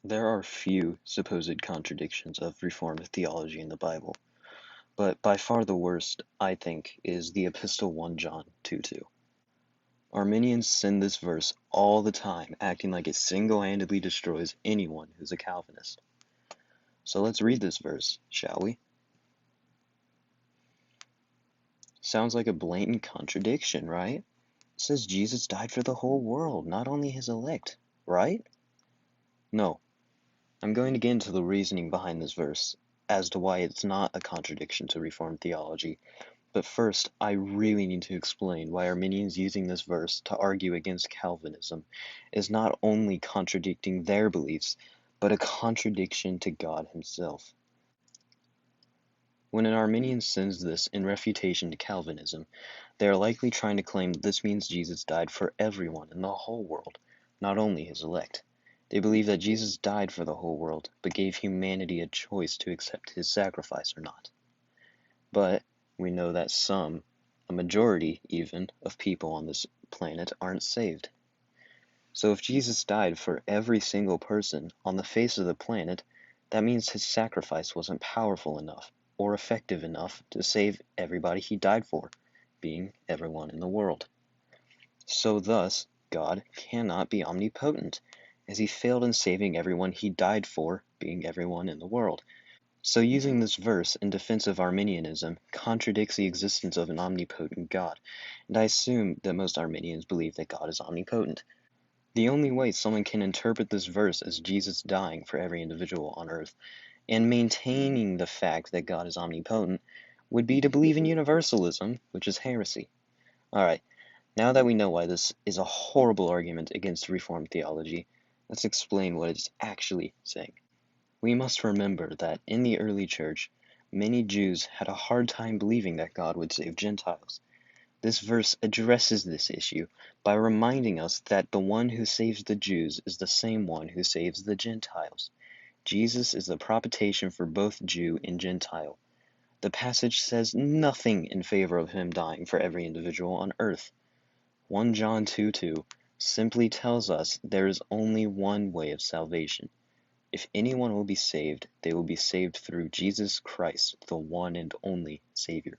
There are few supposed contradictions of Reformed theology in the Bible, but by far the worst, I think, is the Epistle 1 John 2:2. Arminians send this verse all the time, acting like it single-handedly destroys anyone who's a Calvinist. So let's read this verse, shall we? Sounds like a blatant contradiction, right? It says Jesus died for the whole world, not only his elect, right? No. I'm going to get into the reasoning behind this verse as to why it's not a contradiction to Reformed theology. But first, I really need to explain why Arminians using this verse to argue against Calvinism is not only contradicting their beliefs, but a contradiction to God himself. When an Arminian sends this in refutation to Calvinism, they are likely trying to claim that this means Jesus died for everyone in the whole world, not only his elect. They believe that Jesus died for the whole world, but gave humanity a choice to accept his sacrifice or not. But we know that some, a majority even, of people on this planet aren't saved. So if Jesus died for every single person on the face of the planet, that means his sacrifice wasn't powerful enough or effective enough to save everybody he died for, being everyone in the world. So thus, God cannot be omnipotent, as he failed in saving everyone he died for, being everyone in the world. So using this verse in defense of Arminianism contradicts the existence of an omnipotent God, and I assume that most Arminians believe that God is omnipotent. The only way someone can interpret this verse as Jesus dying for every individual on earth and maintaining the fact that God is omnipotent would be to believe in universalism, which is heresy. Alright, now that we know why this is a horrible argument against Reformed theology, let's explain what it's actually saying. We must remember that in the early church, many Jews had a hard time believing that God would save Gentiles. This verse addresses this issue by reminding us that the one who saves the Jews is the same one who saves the Gentiles. Jesus is the propitiation for both Jew and Gentile. The passage says nothing in favor of him dying for every individual on earth. 1 John 2:2 simply tells us there is only one way of salvation. If anyone will be saved, they will be saved through Jesus Christ, the one and only Savior.